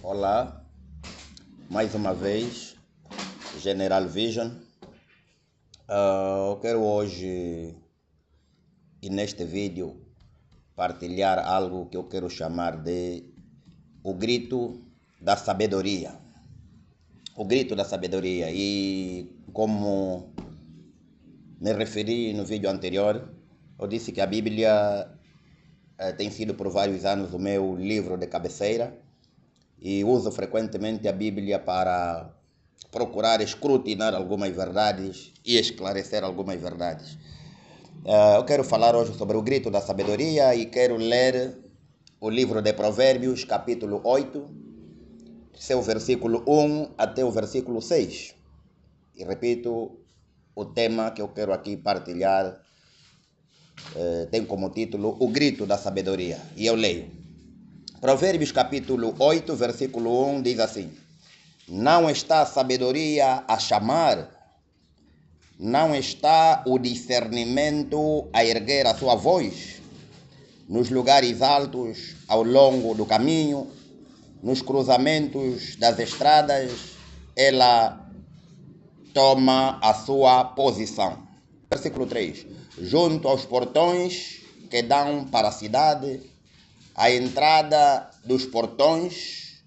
Olá, mais uma vez, General Vision. Eu quero hoje e neste vídeo partilhar algo que eu quero chamar de o grito da sabedoria. O grito da sabedoria. E como me referi no vídeo anterior, eu disse que a Bíblia tem sido por vários anos o meu livro de cabeceira e uso frequentemente a Bíblia para procurar escrutinar algumas verdades e esclarecer algumas verdades. Eu quero falar hoje sobre o grito da sabedoria e quero ler o livro de Provérbios, capítulo 8, seu versículo 1 até o versículo 6. E repito, o tema que eu quero aqui partilhar tem como título O Grito da Sabedoria. E eu leio. Provérbios capítulo 8, versículo 1 diz assim: Não está a sabedoria a chamar, não está o discernimento a erguer a sua voz, nos lugares altos ao longo do caminho, nos cruzamentos das estradas, ela toma a sua posição. Versículo 3: Junto aos portões que dão para a cidade, à entrada dos portões,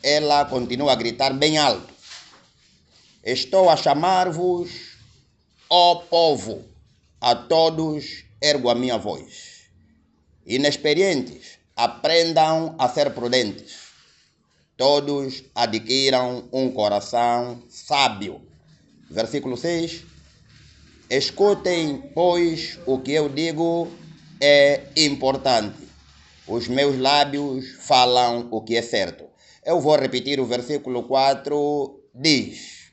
ela continua a gritar bem alto: Estou a chamar-vos, ó povo, a todos ergo a minha voz. Inexperientes, aprendam a ser prudentes. Todos adquiram um coração sábio. Versículo 6. Escutem, pois, o que eu digo é importante. Os meus lábios falam o que é certo. Eu vou repetir o versículo 4, diz: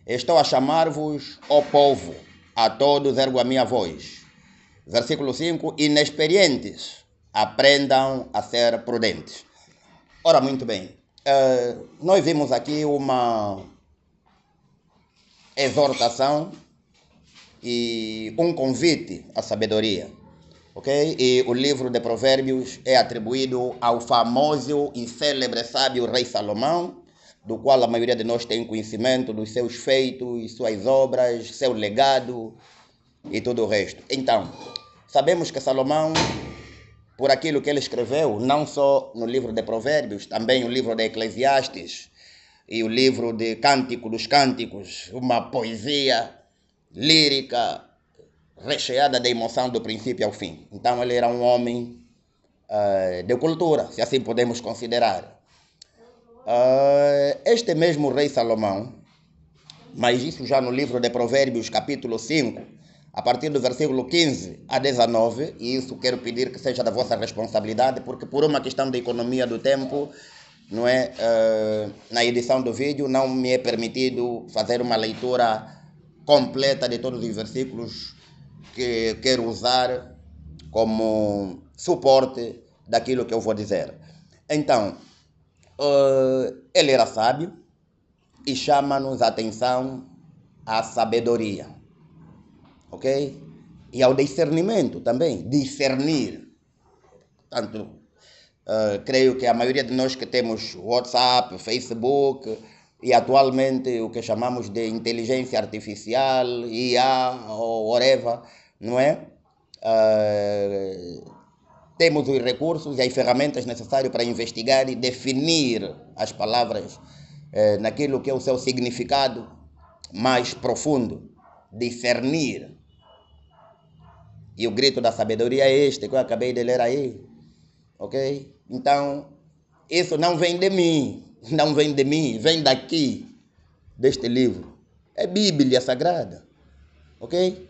Estou a chamar-vos, ó povo, a todos ergo a minha voz. Versículo 5, inexperientes, aprendam a ser prudentes. Ora, muito bem, nós vimos aqui uma exortação e um convite à sabedoria. Okay? E o livro de Provérbios é atribuído ao famoso e célebre sábio rei Salomão, do qual a maioria de nós tem conhecimento dos seus feitos, suas obras, seu legado e todo o resto. Então, sabemos que Salomão, por aquilo que ele escreveu, não só no livro de Provérbios, também o livro de Eclesiastes e o livro de Cântico dos Cânticos, uma poesia lírica recheada de emoção do princípio ao fim. Então ele era um homem de cultura, se assim podemos considerar. Este mesmo rei Salomão, mas isso já no livro de Provérbios, capítulo 5, a partir do versículo 15 a 19, e isso quero pedir que seja da vossa responsabilidade, porque por uma questão de economia do tempo, não é, na edição do vídeo não me é permitido fazer uma leitura completa de todos os versículos que quero usar como suporte daquilo que eu vou dizer. Então, ele era sábio e chama-nos a atenção à sabedoria, ok? E ao discernimento também, discernir. Portanto, creio que a maioria de nós que temos WhatsApp, Facebook e atualmente o que chamamos de inteligência artificial, IA ou whatever, não é? Temos os recursos e as ferramentas necessárias para investigar e definir as palavras naquilo que é o seu significado mais profundo, discernir. E o grito da sabedoria é este que eu acabei de ler aí, ok? Então, isso não vem de mim, não vem de mim, vem daqui, deste livro. É Bíblia Sagrada, ok?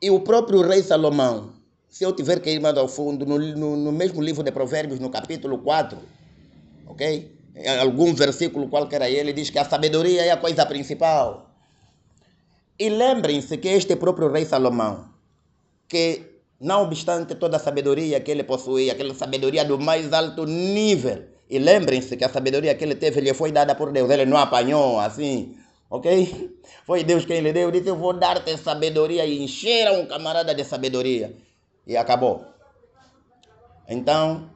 E o próprio rei Salomão, se eu tiver que ir mais ao fundo, no mesmo livro de Provérbios, no capítulo 4, ok? Em algum versículo qualquer aí, ele diz que a sabedoria é a coisa principal. E lembrem-se que este próprio rei Salomão, que não obstante toda a sabedoria que ele possuía, aquela sabedoria do mais alto nível, e lembrem-se que a sabedoria que ele teve lhe foi dada por Deus, ele não apanhou assim, ok? Foi Deus quem lhe deu, disse: eu vou dar-te sabedoria, e encher um camarada de sabedoria. E acabou. Então,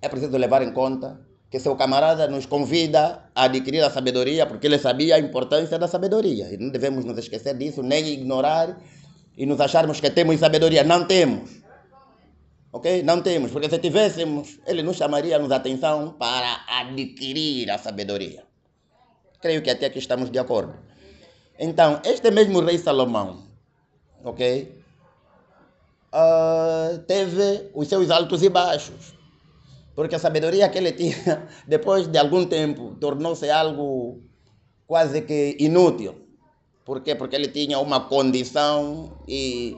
é preciso levar em conta que seu camarada nos convida a adquirir a sabedoria, porque ele sabia a importância da sabedoria. E não devemos nos esquecer disso, nem ignorar e nos acharmos que temos sabedoria. Não temos. Ok? Não temos, porque se tivéssemos, ele nos chamaria-nos a atenção para adquirir a sabedoria. Creio que até aqui estamos de acordo. Então, este mesmo rei Salomão, ok? Teve os seus altos e baixos. Porque a sabedoria que ele tinha, depois de algum tempo, tornou-se algo quase que inútil. Por quê? Porque ele tinha uma condição e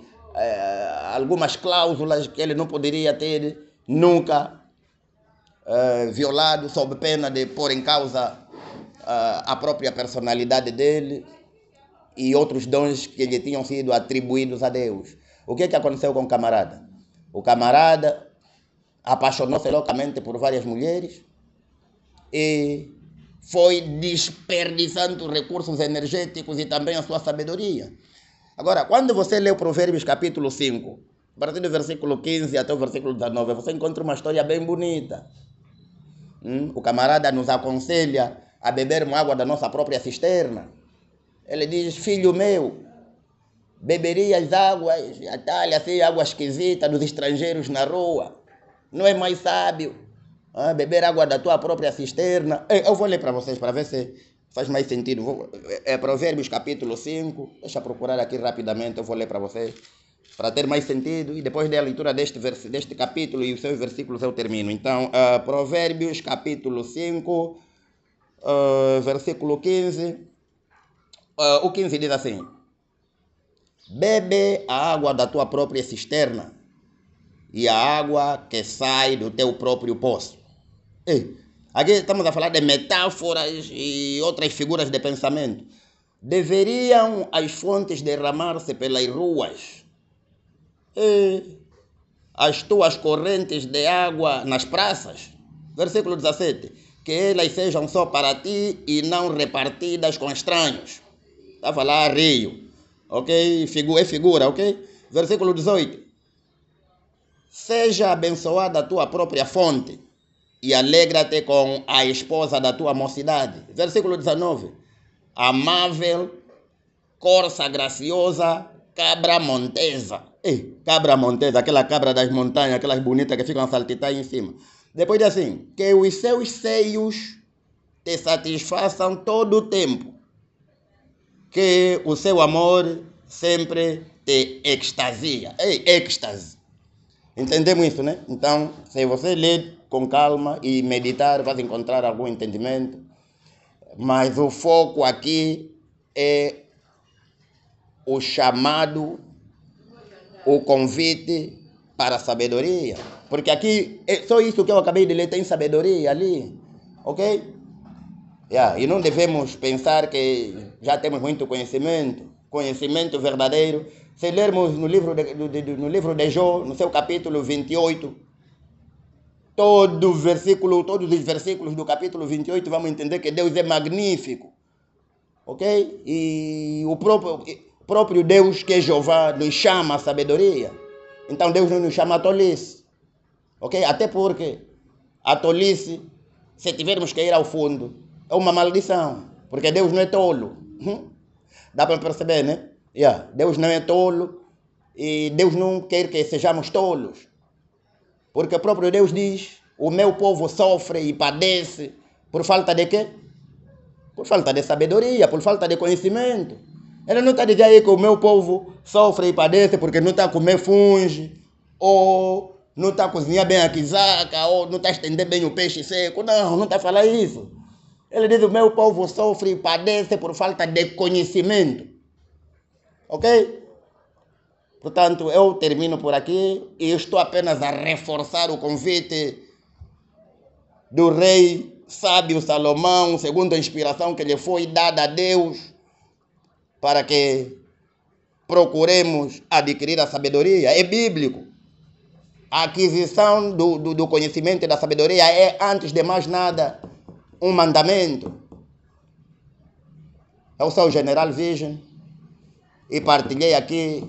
algumas cláusulas que ele não poderia ter nunca violado, sob pena de pôr em causa a própria personalidade dele e outros dons que lhe tinham sido atribuídos a Deus. O que aconteceu com o camarada? O camarada apaixonou-se loucamente por várias mulheres e foi desperdiçando recursos energéticos e também a sua sabedoria. Agora, quando você lê o Provérbios capítulo 5, a partir do versículo 15 até o versículo 19, você encontra uma história bem bonita. O camarada nos aconselha a bebermos água da nossa própria cisterna. Ele diz: filho meu, beberias águas, assim, água esquisita dos estrangeiros na rua. Não é mais sábio beber água da tua própria cisterna? Eu vou ler para vocês, para ver se faz mais sentido. Provérbios capítulo 5, deixa eu procurar aqui rapidamente, eu vou ler para vocês, para ter mais sentido, e depois da leitura deste capítulo e os seus versículos eu termino. Então, Provérbios capítulo 5, versículo 15, o 15 diz assim: bebe a água da tua própria cisterna e a água que sai do teu próprio poço. Aqui estamos a falar de metáforas e outras figuras de pensamento. Deveriam as fontes derramar-se pelas ruas e as tuas correntes de água nas praças? Versículo 17. Que elas sejam só para ti e não repartidas com estranhos. Está a falar rio. Ok? É figura, ok? Versículo 18. Seja abençoada a tua própria fonte e alegra-te com a esposa da tua mocidade. Versículo 19. Amável, corça graciosa, cabra montesa. Cabra montesa, aquela cabra das montanhas, aquelas bonitas que ficam a saltitar aí em cima. Depois diz assim: que os seus seios te satisfaçam todo o tempo, que o seu amor sempre te extasia. Êxtase. Entendemos isso, né? Então, se você ler com calma e meditar, vai encontrar algum entendimento. Mas o foco aqui é o chamado, o convite para a sabedoria. Porque aqui, é só isso que eu acabei de ler, tem sabedoria ali. Ok? E não devemos pensar que já temos muito conhecimento. Conhecimento verdadeiro. Se lermos no livro de Jó, no seu capítulo 28, todos os versículos do capítulo 28, vamos entender que Deus é magnífico. Ok? E o próprio Deus, que é Jeová, nos chama a sabedoria. Então Deus não nos chama a tolice. Ok? Até porque a tolice, se tivermos que ir ao fundo, é uma maldição. Porque Deus não é tolo. Dá para perceber, né? Deus não é tolo e Deus não quer que sejamos tolos. Porque o próprio Deus diz: o meu povo sofre e padece por falta de quê? Por falta de sabedoria, por falta de conhecimento. Ele não está dizendo aí que o meu povo sofre e padece porque não está a comer funge, ou não está a cozinhar bem a quizaca, ou não está a estender bem o peixe seco. Não está a falar isso. Ele diz: o meu povo sofre e padece por falta de conhecimento. Ok? Portanto, eu termino por aqui e estou apenas a reforçar o convite do rei sábio Salomão, segundo a inspiração que lhe foi dada a Deus, para que procuremos adquirir a sabedoria. É bíblico. A aquisição do conhecimento e da sabedoria é, antes de mais nada, um mandamento. Eu sou o General Vision e partilhei aqui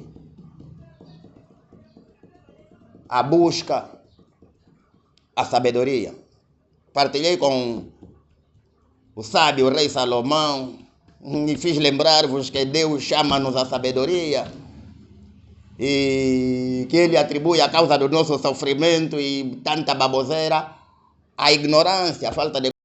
a busca, a sabedoria. Partilhei com o sábio rei Salomão e fiz lembrar-vos que Deus chama-nos a sabedoria e que Ele atribui a causa do nosso sofrimento e tanta baboseira à ignorância, à falta de